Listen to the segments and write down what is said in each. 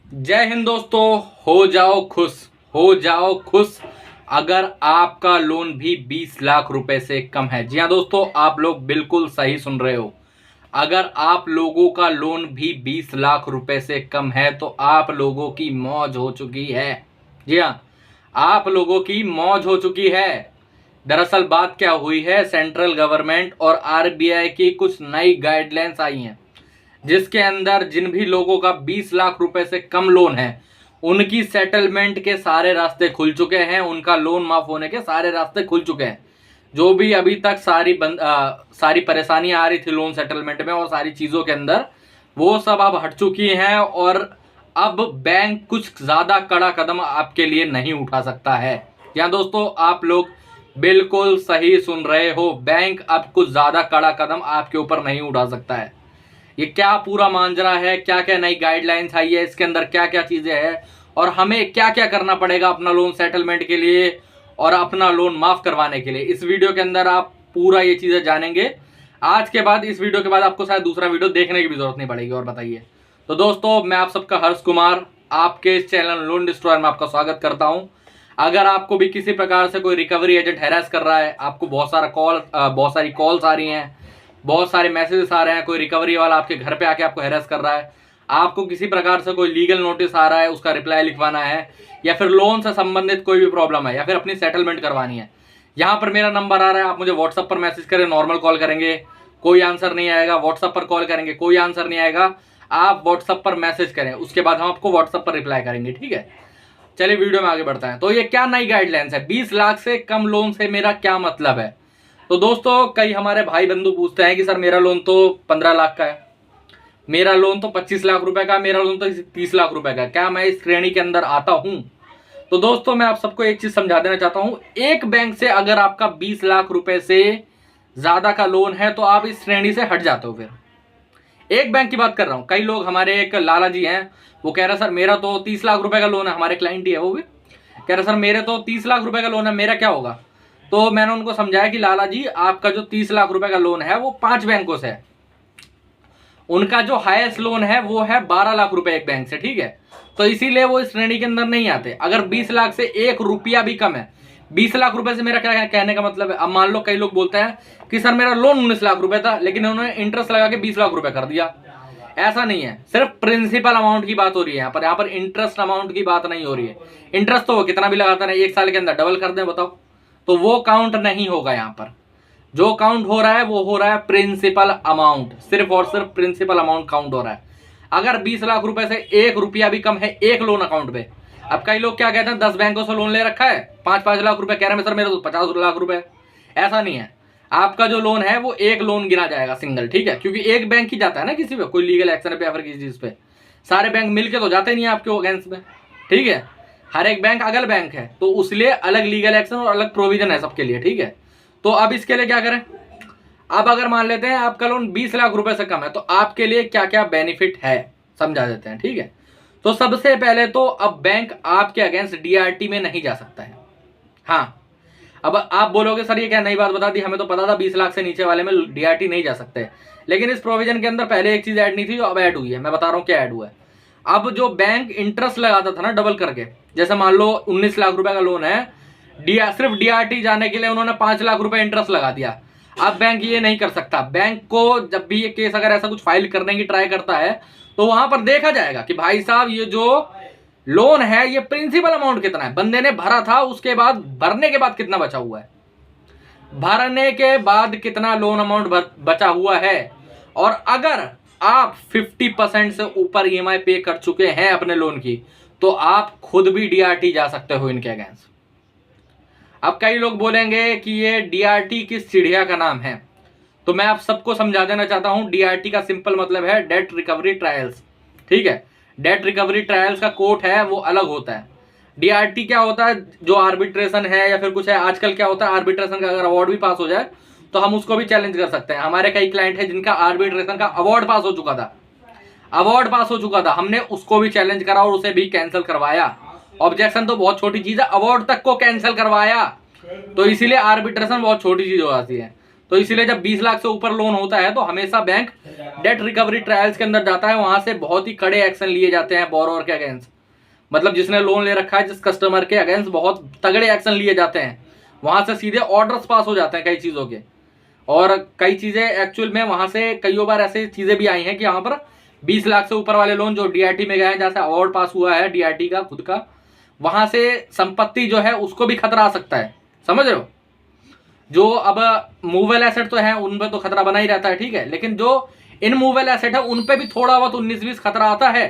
जय हिंद दोस्तों। हो जाओ खुश, हो जाओ खुश अगर आपका लोन भी 20 लाख रुपए से कम है। जी हाँ दोस्तों, आप लोग बिल्कुल सही सुन रहे हो। अगर आप लोगों का लोन भी 20 लाख रुपए से कम है तो आप लोगों की मौज हो चुकी है। जी हाँ, आप लोगों की मौज हो चुकी है। दरअसल बात क्या हुई है, सेंट्रल गवर्नमेंट और आरबीआई की कुछ नई गाइडलाइंस आई हैं, जिसके अंदर जिन भी लोगों का 20 लाख रुपए से कम लोन है उनकी सेटलमेंट के सारे रास्ते खुल चुके हैं, उनका लोन माफ होने के सारे रास्ते खुल चुके हैं। जो भी अभी तक सारी परेशानियां आ रही थी लोन सेटलमेंट में और सारी चीजों के अंदर, वो सब अब हट चुकी हैं और अब बैंक कुछ ज्यादा कड़ा कदम आपके लिए नहीं उठा सकता है। या दोस्तों, आप लोग बिल्कुल सही सुन रहे हो, बैंक अब कुछ ज्यादा कड़ा कदम आपके ऊपर नहीं उठा सकता है। ये क्या पूरा मांजरा है, क्या क्या नई गाइडलाइंस आई है, इसके अंदर क्या क्या चीजें हैं और हमें क्या क्या करना पड़ेगा अपना लोन सेटलमेंट के लिए और अपना लोन माफ करवाने के लिए, इस वीडियो के अंदर आप पूरा ये चीजें जानेंगे। आज के बाद इस वीडियो के बाद आपको शायद दूसरा वीडियो देखने की भी जरूरत नहीं पड़ेगी। और बताइए तो दोस्तों, मैं आप सबका हर्ष कुमार आपके इस चैनल लोन डिस्ट्रॉयर में आपका स्वागत करता हूं। अगर आपको भी किसी प्रकार से कोई रिकवरी एजेंट हैरेस कर रहा है, आपको बहुत सारी कॉल्स आ रही हैं, बहुत सारे मैसेजेस आ रहे हैं, कोई रिकवरी वाला आपके घर पे आके आपको हैरेस कर रहा है, आपको किसी प्रकार से कोई लीगल नोटिस आ रहा है उसका रिप्लाई लिखवाना है, या फिर लोन से संबंधित कोई भी प्रॉब्लम है, या फिर अपनी सेटलमेंट करवानी है, यहाँ पर मेरा नंबर आ रहा है। आप मुझे व्हाट्सएप पर मैसेज करें, नॉर्मल कॉल करेंगे कोई आंसर नहीं आएगा, व्हाट्सएप पर कॉल करेंगे कोई आंसर नहीं आएगा, आप व्हाट्सएप पर मैसेज करें, उसके बाद हम आपको व्हाट्सएप पर रिप्लाई करेंगे। ठीक है, चलिए वीडियो में आगे बढ़ता है। तो ये क्या नई गाइडलाइंस है, 20 लाख से कम लोन से मेरा क्या मतलब है। तो दोस्तों, कई हमारे भाई बंधु पूछते हैं कि सर मेरा लोन तो 15 लाख का है, मेरा लोन तो 25 लाख रुपए का, मेरा लोन तो 30 लाख रुपए का, क्या मैं इस श्रेणी के अंदर आता हूं। तो दोस्तों, मैं आप सबको एक चीज समझा देना चाहता हूं, एक बैंक से अगर आपका 20 लाख रुपए से ज्यादा का लोन है तो आप इस श्रेणी से हट जाते हो। फिर एक बैंक की बात कर रहा हूं, कई लोग, हमारे एक लाला जी हैं, वो कह रहे सर मेरा तो 30 लाख रुपए का लोन है, हमारे क्लाइंट ही है वो भी, कह रहे सर मेरे तो 30 लाख रुपए का लोन है, मेरा क्या होगा। तो मैंने उनको समझाया कि लाला जी, आपका जो 30 लाख रुपए का लोन है वो 5 बैंकों से है, उनका जो हाईएस्ट लोन है वो है 12 लाख रुपए एक बैंक से। ठीक है, तो इसीलिए वो इस श्रेणी के अंदर नहीं आते। अगर 20 लाख से 1 रुपया भी कम है, 20 लाख रुपए से मेरा क्या कहने का मतलब है, अब मान लो कई लोग बोलते हैं कि सर मेरा लोन 19 लाख रुपए था लेकिन उन्होंने इंटरेस्ट लगा के 20 लाख रुपए कर दिया। ऐसा नहीं है, सिर्फ प्रिंसिपल अमाउंट की बात हो रही है यहाँ पर इंटरेस्ट अमाउंट की बात नहीं हो रही है। इंटरेस्ट तो वो कितना भी लगाता है, एक साल के अंदर डबल कर दें, बताओ, तो वो काउंट नहीं होगा। यहाँ पर जो काउंट हो रहा है वो हो रहा है प्रिंसिपल अमाउंट, सिर्फ और सिर्फ प्रिंसिपल अमाउंट काउंट हो रहा है। अगर 20 लाख रुपए से 1 रुपया भी कम है एक लोन अकाउंट पे, अब कई लोग क्या कहते हैं 10 बैंकों से लोन ले रखा है, 5-5 लाख रुपए, कह रहे हैं सर मेरे तो 50 लाख रुपए। ऐसा नहीं है, आपका जो लोन है वो एक लोन गिना जाएगा सिंगल। ठीक है, क्योंकि एक बैंक ही जाता है ना किसी पे, कोई लीगल एक्शन पे या फिर किसी चीज पे, सारे बैंक मिलके तो जाते नहीं है आपके अगेंस्ट में। ठीक है, हर एक बैंक अगल बैंक है, तो उसलिए अलग लीगल एक्शन और अलग प्रोविजन है सबके लिए। ठीक है, तो अब इसके लिए क्या करें, अब अगर मान लेते हैं आपका लोन 20 लाख रुपए से कम है तो आपके लिए क्या क्या बेनिफिट है समझा देते हैं। ठीक है, तो सबसे पहले तो अब बैंक आपके अगेंस्ट डीआरटी में नहीं जा सकता है। हाँ, अब आप बोलोगे सर ये क्या नई बात बता दी, हमें तो पता था 20 लाख से नीचे वाले में डीआरटी नहीं जा सकते, लेकिन इस प्रोविजन के अंदर पहले एक चीज ऐड नहीं थी, अब ऐड हुई है। मैं बता रहा हूं क्या ऐड हुआ है। अब जो बैंक इंटरेस्ट लगाता था ना डबल करके, जैसे मान लो 19 लाख रुपए का लोन है, सिर्फ डीआरटी जाने के लिए उन्होंने 5 लाख रुपए इंटरेस्ट लगा दिया। अब बैंक ये नहीं कर सकता। बैंक को जब भी ये केस अगर ऐसा कुछ फाइल करने की ट्राई करता है तो वहां पर देखा जाएगा कि भाई साहब ये जो लोन है ये प्रिंसिपल अमाउंट कितना है, बंदे ने भरा था, उसके बाद भरने के बाद कितना बचा हुआ है, भरने के बाद कितना लोन अमाउंट बचा हुआ है। और अगर आप 50% से ऊपर ईएमआई पे कर चुके हैं अपने लोन की, तो आप खुद भी डीआरटी जा सकते हो इनके अगेंस्ट। अब कई लोग बोलेंगे कि ये डीआरटी किस चिड़िया का नाम है, तो मैं आप सबको समझा देना चाहता हूं, डीआरटी का सिंपल मतलब है डेट रिकवरी ट्रायल्स। ठीक है, डेट रिकवरी ट्रायल्स का कोर्ट है वो अलग होता है। डीआरटी क्या होता है, जो आर्बिट्रेशन है या फिर कुछ है, आजकल क्या होता है आर्बिट्रेशन का अगर अवार्ड भी पास हो जाए तो हम उसको भी चैलेंज कर सकते हैं। हमारे कई क्लाइंट है जिनका आर्बिट्रेशन का अवार्ड पास हो चुका था, हमने उसको भी चैलेंज करा और उसे भी कैंसिल करवाया। ऑब्जेक्शन तो बहुत छोटी चीज है, अवार्ड तक को कैंसिल करवाया, तो इसीलिए आर्बिट्रेशन बहुत छोटी चीज हो जाती है। तो इसीलिए जब 20 लाख से ऊपर लोन होता है तो हमेशा बैंक डेट रिकवरी ट्रायल्स के अंदर जाता है, वहां से बहुत ही कड़े एक्शन लिए जाते हैं बोरोवर के अगेंस्ट। मतलब जिसने लोन ले रखा है, जिस कस्टमर के अगेंस्ट बहुत तगड़े एक्शन लिए जाते हैं, वहां से सीधे ऑर्डर्स पास हो जाते हैं कई चीजों के। और कई चीजें एक्चुअल में वहां से कई बार ऐसी चीजें भी आई हैं कि यहाँ पर 20 लाख से ऊपर वाले लोन जो डीआरटी में गए हैं, जैसे अवार्ड पास हुआ है डीआरटी का खुद का, वहां से संपत्ति जो है उसको भी खतरा आ सकता है, समझ रहे हो। जो अब मूवेबल एसेट तो है उन पर तो खतरा बना ही रहता है, ठीक है, लेकिन जो इनमूवेबल एसेट है उन पे भी थोड़ा बहुत 19-20 खतरा आता है।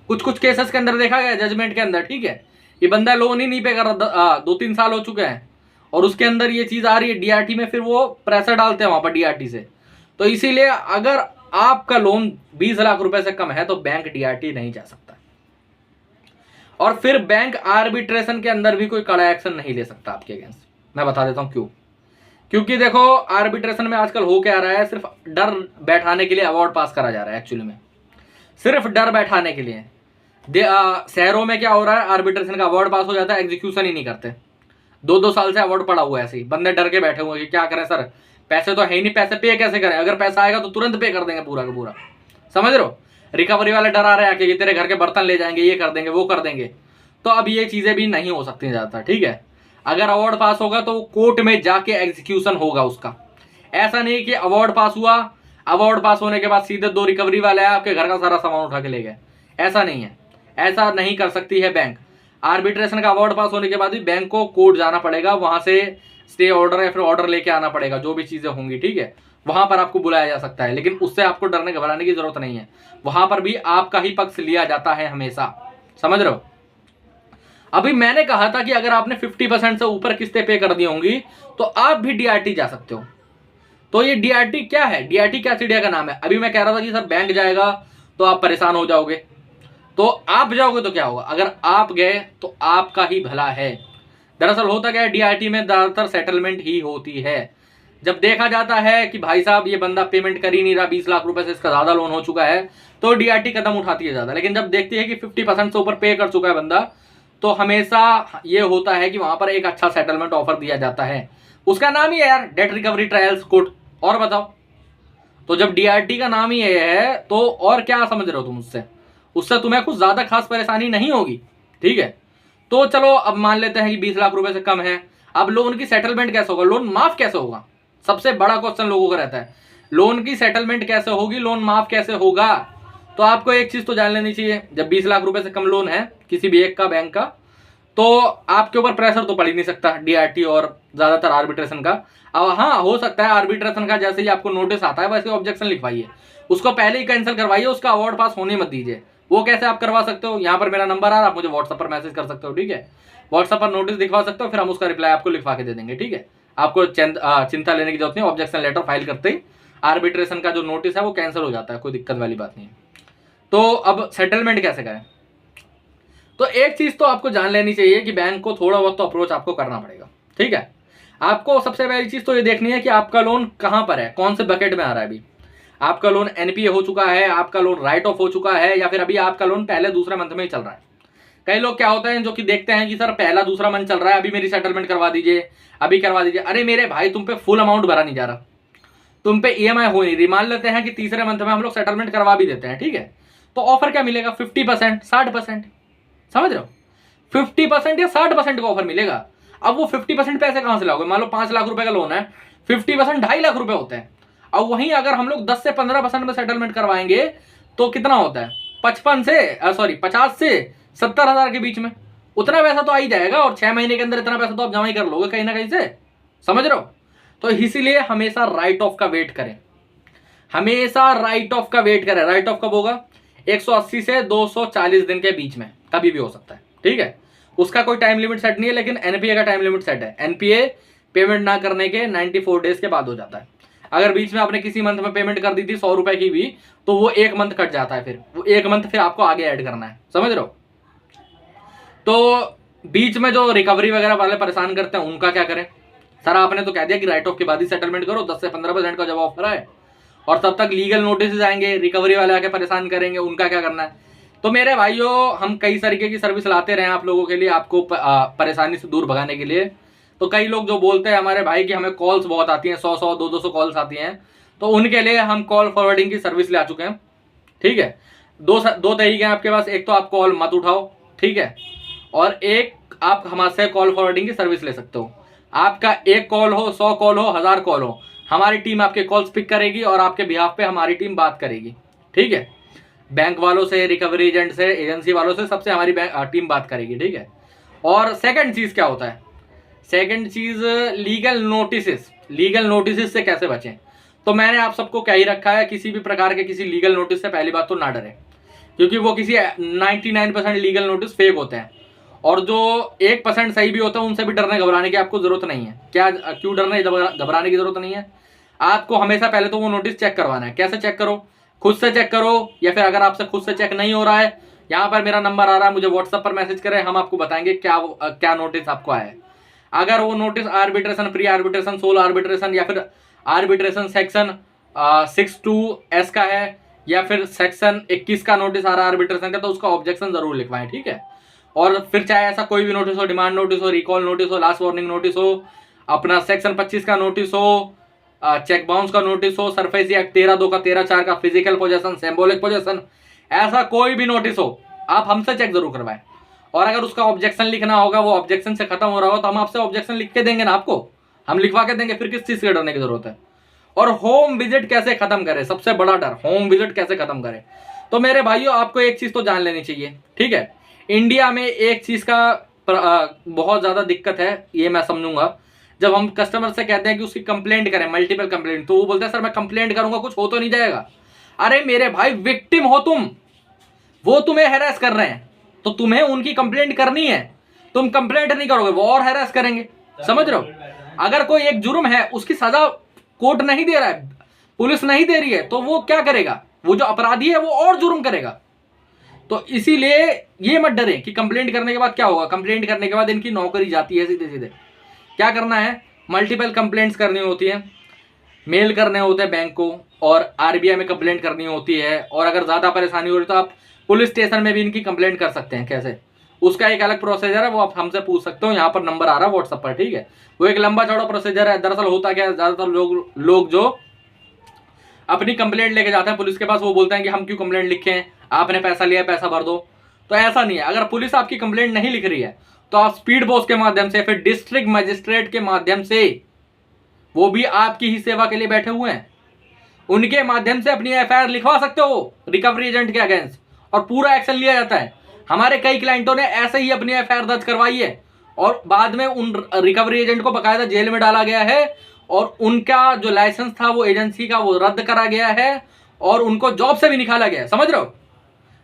कुछ केसेस के अंदर देखा गया जजमेंट के अंदर, ठीक है, ये बंदा लोन ही नहीं पे कर रहा, 2-3 साल हो चुके हैं और उसके अंदर ये चीज आ रही है डीआरटी में, फिर वो प्रेशर डालते हैं वहां पर डीआरटी से। तो इसीलिए अगर आपका लोन 20 लाख रुपए से कम है तो बैंक डीआरटी नहीं जा सकता, और फिर बैंक आर्बिट्रेशन के अंदर भी कोई कड़ा एक्शन नहीं ले सकता आपके अगेंस्ट। मैं बता देता हूं क्यों। क्योंकि देखो आर्बिट्रेशन में आजकल हो क्या रहा है, सिर्फ डर बैठाने के लिए अवार्ड पास करा जा रहा है, एक्चुअली में सिर्फ डर बैठाने के लिए। शहरों में क्या हो रहा है, आर्बिट्रेशन का अवार्ड पास हो जाता है, एग्जीक्यूशन ही नहीं करते। 2-2 साल से अवार्ड पड़ा हुआ है, ऐसे ही बंदे डर के बैठे हुए हैं कि क्या करें सर, पैसे तो है ही नहीं, पैसे पे कैसे करें, अगर पैसा आएगा तो तुरंत पे कर देंगे पूरा का पूरा, समझ रहे हो। रिकवरी वाले डर आ रहे हैं कि तेरे घर के बर्तन ले जाएंगे, ये कर देंगे वो कर देंगे। तो अब ये चीजें भी नहीं हो सकती ज्यादातर, ठीक है। अगर अवार्ड पास होगा तो कोर्ट में जाके एग्जीक्यूशन होगा उसका। ऐसा नहीं कि अवार्ड पास हुआ, अवार्ड पास होने के बाद सीधे 2 रिकवरी वाले आए आपके घर का सारा सामान उठा के ले गए, ऐसा नहीं है, ऐसा नहीं कर सकती है बैंक। आर्बिट्रेशन का अवार्ड पास होने के बाद भी बैंक को कोर्ट जाना पड़ेगा, वहां से स्टे ऑर्डर या फिर ऑर्डर लेके आना पड़ेगा, जो भी चीजें होंगी, ठीक है, वहां पर आपको बुलाया जा सकता है। लेकिन उससे आपको डरने घबराने की जरूरत नहीं है, वहां पर भी आपका ही पक्ष लिया जाता है हमेशा, समझ रहे हो। अभी मैंने कहा था कि अगर आपने 50% से ऊपर किस्तें पे कर दी होंगी तो आप भी डीआरटी जा सकते हो। तो ये डीआरटी क्या है, डीआरटी क्या चिड़िया का नाम है। अभी मैं कह रहा था कि सर बैंक जाएगा तो आप परेशान हो जाओगे, तो आप जाओगे तो क्या होगा, अगर आप गए तो आपका ही भला है। दरअसल होता क्या है, डीआरटी में ज्यादातर सेटलमेंट ही होती है। जब देखा जाता है कि भाई साहब ये बंदा पेमेंट कर ही नहीं रहा, 20 लाख रुपए से इसका ज्यादा लोन हो चुका है, तो डीआरटी कदम उठाती है ज्यादा। लेकिन जब देखती है कि 50% से ऊपर पे कर चुका है बंदा, तो हमेशा ये होता है कि वहां पर एक अच्छा सेटलमेंट ऑफर दिया जाता है। उसका नाम ही है यार डेट रिकवरी ट्रायल्स कोर्ट। और बताओ, तो जब डीआरटी का नाम ही है तो और क्या समझ रहे हो तुम उससे, उससे तुम्हें कुछ ज्यादा खास परेशानी नहीं होगी, ठीक है। तो चलो अब मान लेते हैं कि 20 लाख रुपए से कम है, अब लोन की सेटलमेंट कैसे होगा, लोन माफ कैसे होगा, सबसे बड़ा क्वेश्चन लोगों का रहता है, लोन की सेटलमेंट कैसे होगी, लोन माफ कैसे होगा। तो आपको एक चीज तो जान लेनी चाहिए, जब 20 लाख रुपए से कम लोन है किसी भी एक का बैंक का, तो आपके ऊपर प्रेशर तो पड़ ही नहीं सकता डीआरटी और ज्यादातर आर्बिट्रेशन का। अब हाँ, हो सकता है आर्बिट्रेशन का जैसे ही आपको नोटिस आता है वैसे ऑब्जेक्शन लिखवाइए, उसको पहले ही कैंसिल करवाइए, उसका अवार्ड पास होने मत दीजिए। वो कैसे आप करवा सकते हो, यहाँ पर मेरा नंबर आ रहा है, आप मुझे व्हाट्सएप पर मैसेज कर सकते हो, ठीक है, व्हाट्सएप पर नोटिस दिखवा सकते हो, फिर हम उसका रिप्लाई आपको लिखवा के दे देंगे, ठीक है। आपको चिंता लेने की जरूरत नहीं, ऑब्जेक्शन लेटर फाइल करते ही आर्बिट्रेशन का जो नोटिस है वो कैंसिल हो जाता है, कोई दिक्कत वाली बात नहीं है। तो अब सेटलमेंट कैसे करें, तो एक चीज तो आपको जान लेनी चाहिए कि बैंक को थोड़ा बहुत तो अप्रोच आपको करना पड़ेगा, ठीक है। आपको सबसे पहली चीज तो ये देखनी है कि आपका लोन कहां पर है, कौन से बकेट में आ रहा है। अभी आपका लोन एनपीए हो चुका है, आपका लोन राइट ऑफ हो चुका है, या फिर अभी आपका लोन पहले दूसरे मंथ में ही चल रहा है। कई लोग क्या होते हैं जो कि देखते हैं कि सर पहला दूसरा मंथ चल रहा है, अभी मेरी सेटलमेंट करवा दीजिए, अभी करवा दीजिए। अरे मेरे भाई, तुम पे फुल अमाउंट भरा नहीं जा रहा, तुम पे ईएमआई हो नहीं रही। मान लेते हैं कि तीसरे मंथ में हम लोग सेटलमेंट करवा भी देते हैं, ठीक है, तो ऑफर क्या मिलेगा, 50%, 60%, समझ रहे हो, 50% या 60% का ऑफर मिलेगा। अब वो 50% पैसे कहां से लाओगे, मान लो 5 लाख रुपए का लोन है, 50% 2.5 लाख रुपए होते हैं। अब वहीं अगर हम लोग 10 से 15% में सेटलमेंट करवाएंगे तो कितना होता है, 50 से 70 हजार के बीच में, उतना पैसा तो आ ही जाएगा, और 6 महीने के अंदर इतना पैसा तो आप जमा ही कर लोगे कहीं ना कहीं से, समझ रहे हो। तो इसीलिए हमेशा राइट ऑफ का वेट करें, हमेशा राइट ऑफ का वेट करें। राइट ऑफ कब होगा, 180 से 240 दिन के बीच में कभी भी हो सकता है, ठीक है, उसका कोई टाइम लिमिट सेट नहीं है। लेकिन एनपीए का टाइम लिमिट सेट है, एनपीए पेमेंट ना करने के 94 डेज के बाद हो जाता है। अगर बीच में आपने किसी मंथ में पेमेंट कर दी थी 100 रुपए की भी, तो वो 1 मंथ कट जाता है, फिर वो 1 मंथ फिर आपको आगे ऐड करना है, समझ रहे हो। तो बीच में जो रिकवरी वगैरह वाले परेशान करते हैं उनका क्या करें, सर आपने तो कह दिया कि राइट ऑफ के बाद ही सेटलमेंट करो, 10 से 15% का जब ऑफर आए, और तब तक लीगल नोटिस आएंगे, रिकवरी वाले आके परेशान करेंगे, उनका क्या करना है। तो मेरे भाइयों, हम कई तरीके की सर्विस लाते रहे आप लोगों के लिए, आपको परेशानी से दूर भगाने के लिए। तो कई लोग जो बोलते हैं हमारे भाई कि हमें कॉल्स बहुत आती हैं, 100 200 कॉल्स आती हैं, तो उनके लिए हम कॉल फॉरवर्डिंग की सर्विस ले आ चुके हैं। ठीक है, दो तरीके हैं आपके पास, एक तो आप कॉल मत उठाओ, ठीक है, और एक आप हमारे कॉल फॉरवर्डिंग की सर्विस ले सकते हो। आपका एक कॉल हो, 100 कॉल हो, 1000 कॉल हो, हमारी टीम आपके कॉल्स पिक करेगी और आपके बिहाफ पे हमारी टीम बात करेगी। ठीक है, बैंक वालों से, रिकवरी एजेंट से, एजेंसी वालों से, सबसे हमारी टीम बात करेगी। ठीक है, और सेकंड चीज क्या होता है, सेकंड चीज लीगल नोटिस से कैसे बचें। तो मैंने आप सबको कह ही रखा है, किसी भी प्रकार के किसी लीगल नोटिस से पहली बात तो ना डरें, क्योंकि वो किसी 99% लीगल नोटिस फेक होते हैं, और जो 1% सही भी होता है उनसे भी डरने घबराने की आपको जरूरत नहीं है। क्यों डरने घबराने की जरूरत नहीं है, आपको हमेशा पहले तो वो नोटिस चेक करवाना है। कैसे चेक करो, खुद से चेक करो, या फिर अगर आपसे खुद से चेक नहीं हो रहा है, यहाँ पर मेरा नंबर आ रहा है, मुझे व्हाट्सएप पर मैसेज करें, हम आपको बताएंगे क्या नोटिस आपको आया है। अगर वो notice arbitration, pre arbitration, sole arbitration, या फिर आर्बिट्रेशन सेक्शन 62S का है, या फिर सेक्शन 21 का नोटिस आ रहा है आर्बिट्रेशन का, तो उसका ऑब्जेक्शन जरूर लिखवाएं। ठीक है, और फिर चाहे ऐसा कोई भी नोटिस हो, डिमांड नोटिस हो, रिकॉल नोटिस हो, लास्ट वार्निंग नोटिस हो, अपना सेक्शन 25 का नोटिस हो, चेक बाउंस का नोटिस हो, सरफेसी एक्ट 13(2) का, 13(4) का, फिजिकल पोजेशन, सिंबॉलिक पोजेशन, ऐसा कोई भी नोटिस हो, आप हमसे चेक जरूर करवाएं। और अगर उसका ऑब्जेक्शन लिखना होगा, वो ऑब्जेक्शन से खत्म हो रहा हो, तो हम आपसे ऑब्जेक्शन लिख के देंगे ना, आपको हम लिखवा के देंगे, फिर किस चीज से डरने की जरूरत है। और होम विजिट कैसे खत्म करें, सबसे बड़ा डर, होम विजिट कैसे खत्म करें। तो मेरे भाइयों, आपको एक चीज तो जान लेनी चाहिए। ठीक है, इंडिया में एक चीज का बहुत ज्यादा दिक्कत है, ये मैं समझूंगा, जब हम कस्टमर से कहते हैं कि उसकी कंप्लेंट करें, मल्टीपल कंप्लेंट, तो वो बोलते हैं सर मैं कंप्लेंट करूंगा, कुछ हो तो नहीं जाएगा। अरे मेरे भाई, विक्टिम हो तुम, वो तुम्हें हैरेस कर रहे हैं, तो तुम्हें उनकी कंप्लेंट करनी है। तुम कंप्लेंट नहीं करोगे, वो और हैरेस करेंगे, समझ रहे हो। अगर कोई एक जुर्म है, उसकी सजा कोर्ट नहीं दे रहा है, पुलिस नहीं दे रही है, तो वो क्या करेगा, वो जो अपराधी है वो और जुर्म करेगा। तो इसीलिए ये मत डरे कि कंप्लेंट करने के बाद क्या होगा। कंप्लेंट करने के बाद इनकी नौकरी जाती है सीधे सीधे। क्या करना है, मल्टीपल कंप्लेंट्स करनी होती है, मेल करने होते हैं बैंक को, और आरबीआई में कंप्लेंट करनी होती है। और अगर ज्यादा परेशानी हो रही तो आप पुलिस स्टेशन में भी इनकी कंप्लेंट कर सकते हैं। कैसे, उसका एक अलग प्रोसीजर है, वो आप हमसे पूछ सकते हो, यहाँ पर नंबर आ रहा है व्हाट्सएप पर। ठीक है, वो एक लंबा चौड़ा प्रोसीजर है। दरअसल होता क्या है, ज्यादातर लोग जो अपनी कंप्लेंट लेके जाते हैं पुलिस के पास, वो बोलते हैं कि हम क्यों कंप्लेंट लिखें, आपने पैसा लिया, पैसा भर दो। तो ऐसा नहीं है, अगर पुलिस आपकी कंप्लेंट नहीं लिख रही है, तो आप स्पीड पोस्ट के माध्यम से, फिर डिस्ट्रिक्ट मजिस्ट्रेट के माध्यम से, वो भी आपकी ही सेवा के लिए बैठे हुए हैं, उनके माध्यम से अपनी एफआईआर लिखवा सकते हो रिकवरी एजेंट के अगेंस्ट, और पूरा एक्शन लिया जाता है। हमारे कई क्लाइंटों ने ऐसे ही अपनी एफआईआर दर्ज करवाई है, और बाद में उन रिकवरी एजेंट को बकायदा जेल में डाला गया है, और उनका जो लाइसेंस था वो एजेंसी का, वो रद्द करा गया है, और उनको जॉब से भी निकाला गया है, समझ रहे हो।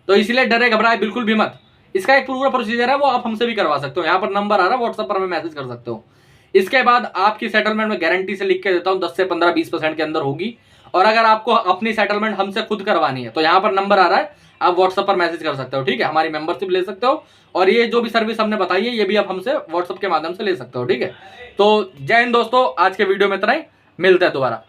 तो इसलिए डरे घबराए बिल्कुल भी मत। इसका एक पूरा प्रोसीजर है, वो आप हमसे भी करवा सकते हो। यहाँ पर नंबर आ रहा है, व्हाट्सएप पर हमें मैसेज कर सकते हो। इसके बाद आपकी सेटलमेंट में गारंटी से लिख के देता हूँ 10 से 15-20% के अंदर होगी। और अगर आपको अपनी सेटलमेंट हमसे खुद करवानी है, तो यहाँ पर नंबर आ रहा है, आप व्हाट्सएप पर मैसेज कर सकते हो। ठीक है, हमारी मेंबरशिप ले सकते हो, और ये जो भी सर्विस हमने बताई है, ये भी आप हमसे व्हाट्सएप के माध्यम से ले सकते हो। ठीक है, तो जय हिंद दोस्तों, आज के वीडियो में इतना ही, मिलते हैं दोबारा।